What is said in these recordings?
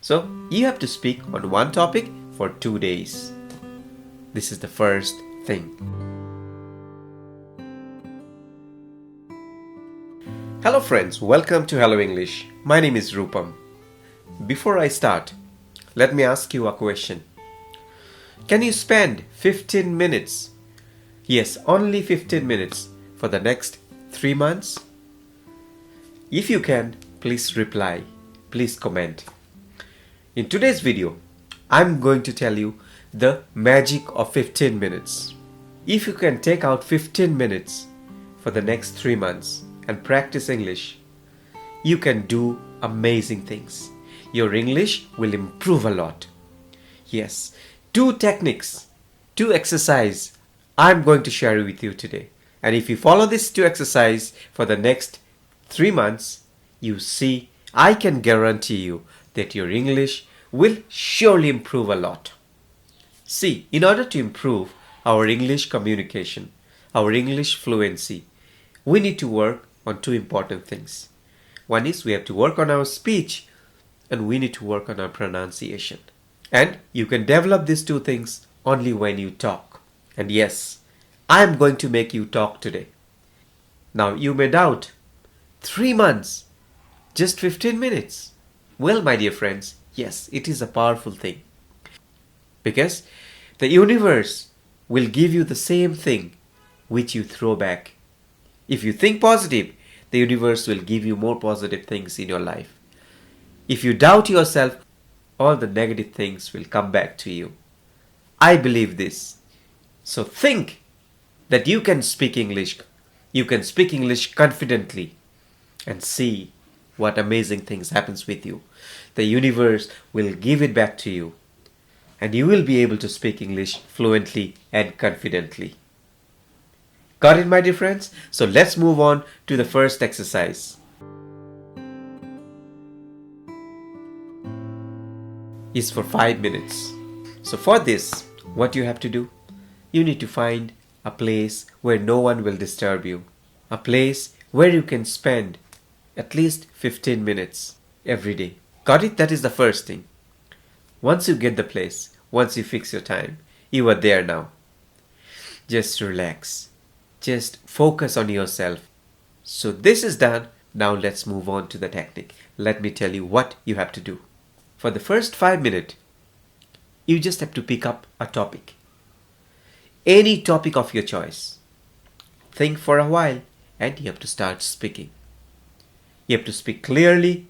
So you have to speak on one topic for 2 days. This is the first thing. Hello friends, welcome to Hello English. My name is Rupam. Before I start, let me ask you a question. Can you spend 15 minutes? Yes, only 15 minutes for the next 3 months? If you can, please reply. Please comment. In today's video, I'm going to tell you the magic of 15 minutes. If you can take out 15 minutes for the next 3 months and practice English, you can do amazing things. Your English will improve a lot. Yes, 2 techniques, 2 exercises I'm going to share with you today. And if you follow these 2 exercises for the next 3 months, you see, I can guarantee you that your English will surely improve a lot. See, in order to improve our English communication, our English fluency, we need to work on 2 important things. One is we have to work on our speech and we need to work on our pronunciation. And you can develop these 2 things only when you talk. And yes, I am going to make you talk today. Now you may doubt, 3 months, just 15 minutes. Well, my dear friends, yes, it is a powerful thing. Because the universe will give you the same thing which you throw back. If you think positive, the universe will give you more positive things in your life. If you doubt yourself, all the negative things will come back to you. I believe this. So think that you can speak English. You can speak English confidently and see what amazing things happens with you. The universe will give it back to you and you will be able to speak English fluently and confidently. Got it, my dear friends? So let's move on to the first exercise. Is for 5 minutes. So for this, what you have to do? You need to find a place where no one will disturb you. A place where you can spend at least 15 minutes every day. Got it? That is the first thing. Once you get the place, once you fix your time, you are there now. Just relax. Just focus on yourself. So this is done. Now let's move on to the technique. Let me tell you what you have to do. For the first 5 minutes, you just have to pick up a topic. Any topic of your choice. Think for a while and you have to start speaking. You have to speak clearly,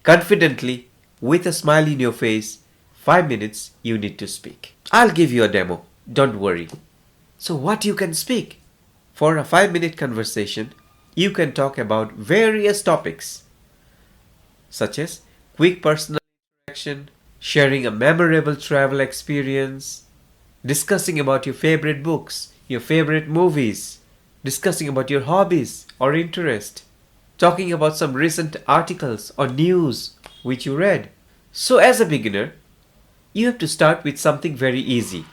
confidently, with a smile in your face. 5 minutes you need to speak. I'll give you a demo. Don't worry. So what you can speak? For a 5-minute conversation, you can talk about various topics such as quick personal interaction, sharing a memorable travel experience, discussing about your favorite books, your favorite movies, discussing about your hobbies or interest, talking about some recent articles or news which you read. So as a beginner, you have to start with something very easy,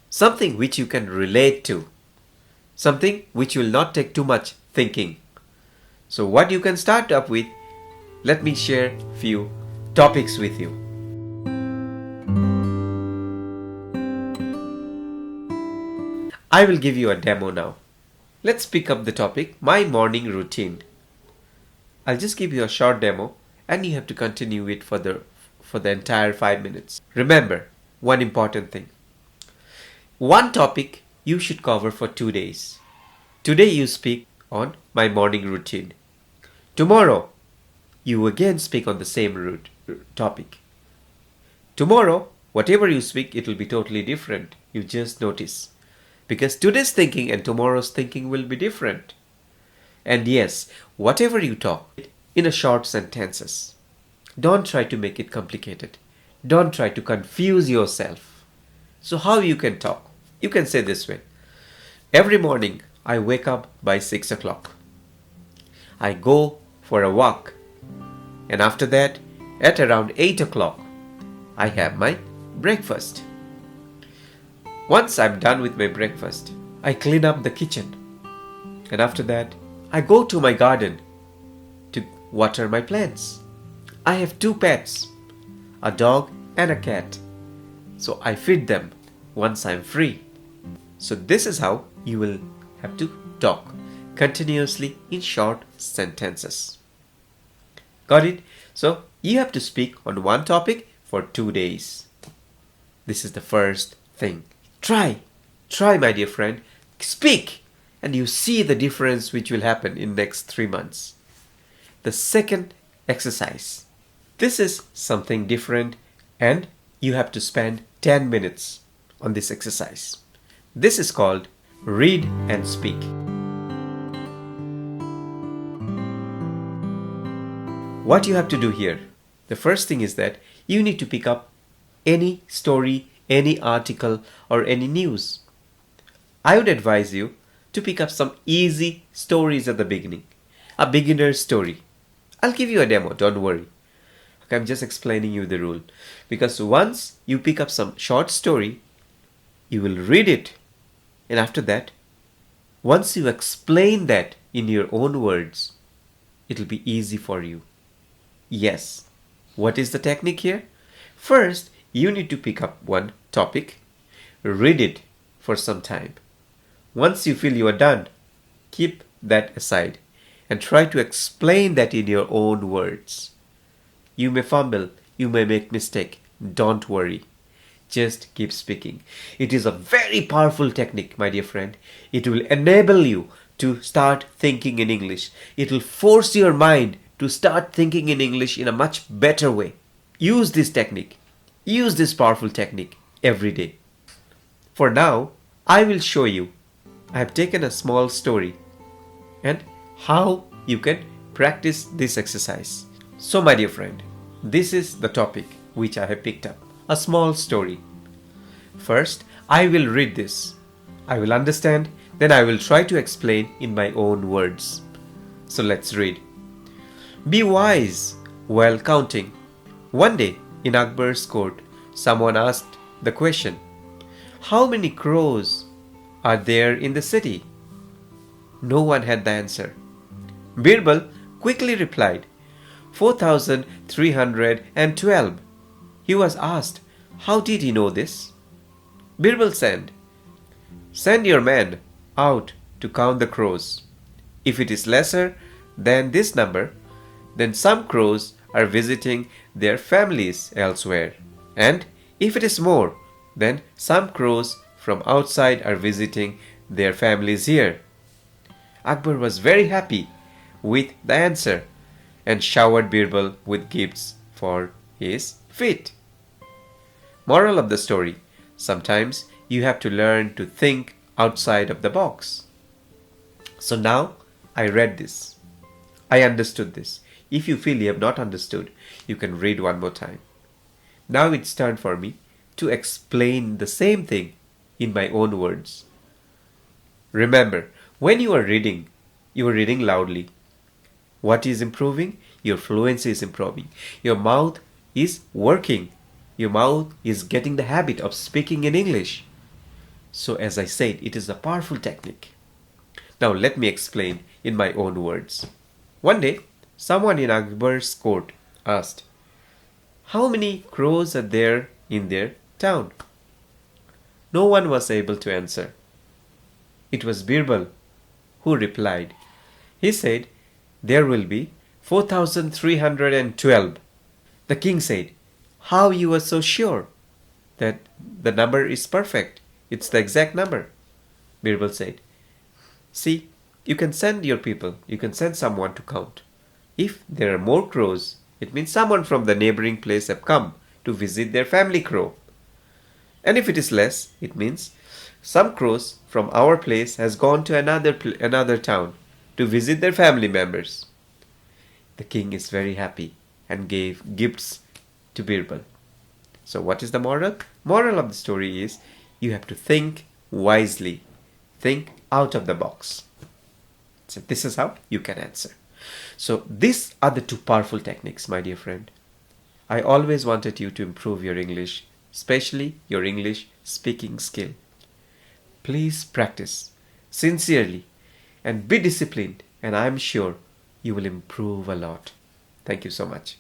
something which you can relate to, something which will not take too much thinking. So what you can start up with, let me share few topics with you. I will give you a demo now. Let's pick up the topic, my morning routine. I'll just give you a short demo and you have to continue it for the entire 5 minutes. Remember, one important thing. One topic you should cover for 2 days. Today you speak on my morning routine. Tomorrow, you again speak on the same topic. Tomorrow, whatever you speak, it will be totally different. You just notice. Because today's thinking and tomorrow's thinking will be different. And yes, whatever you talk, in a short sentences. Don't try to make it complicated. Don't try to confuse yourself. So how you can talk? You can say this way. Every morning, I wake up by 6 o'clock. I go for a walk. And after that, at around 8 o'clock, I have my breakfast. Once I'm done with my breakfast, I clean up the kitchen. And after that, I go to my garden to water my plants. I have 2 pets. a dog and a cat. So I feed them once I'm free. So this is how you will have to talk continuously in short sentences. Got it? So you have to speak on one topic for 2 days. This is the first thing. Try, my dear friend. Speak, and you see the difference which will happen in next 3 months. The second exercise. This is something different, and you have to spend 10 minutes on this exercise. This is called read and speak. What you have to do here, the first thing is that you need to pick up any story, any article, or any news. I would advise you to pick up some easy stories at the beginning, a beginner's story. I'll give you a demo, don't worry. I'm just explaining you the rule. Because once you pick up some short story, you will read it. And after that, once you explain that in your own words, it'll be easy for you. Yes. What is the technique here? First, you need to pick up one topic, read it for some time. Once you feel you are done, keep that aside and try to explain that in your own words. You may fumble, you may make mistake. Don't worry. Just keep speaking. It is a very powerful technique, my dear friend. It will enable you to start thinking in English. It will force your mind to start thinking in English in a much better way. Use this technique. Use this powerful technique every day. For now, I will show you. I have taken a small story and how you can practice this exercise. So, my dear friend, this is the topic which I have picked up. A small story. First, I will read this. I will understand, then I will try to explain in my own words. So let's read. Be wise while counting. One day in Akbar's court, someone asked the question, how many crows are there in the city? No one had the answer. Birbal quickly replied, 4,312. He was asked, how did he know this? Birbal said, send your men out to count the crows. If it is lesser than this number, then some crows are visiting their families elsewhere. And if it is more, then some crows from outside are visiting their families here. Akbar was very happy with the answer and showered Birbal with gifts for his feat. Moral of the story, sometimes you have to learn to think outside of the box. So now I read this. I understood this. If you feel you have not understood, you can read one more time. Now it's time for me to explain the same thing in my own words. Remember, when you are reading loudly. What is improving? Your fluency is improving. Your mouth is working. Your mouth is getting the habit of speaking in English. So as I said, it is a powerful technique. Now let me explain in my own words. One day, someone in Akbar's court asked, how many crows are there in their town? No one was able to answer. It was Birbal who replied. He said, there will be 4,312. The king said, how you are so sure that the number is perfect? It's the exact number. Birbal said, see, you can send your people, you can send someone to count. If there are more crows, it means someone from the neighboring place have come to visit their family crow. And if it is less, it means some crows from our place has gone to another town to visit their family members. The king is very happy and gave gifts to Birbal. So what is the moral? Moral of the story is you have to think wisely. Think out of the box. So this is how you can answer. So these are the two powerful techniques, my dear friend. I always wanted you to improve your English, especially your English speaking skill. Please practice sincerely and be disciplined, and I'm sure you will improve a lot. Thank you so much.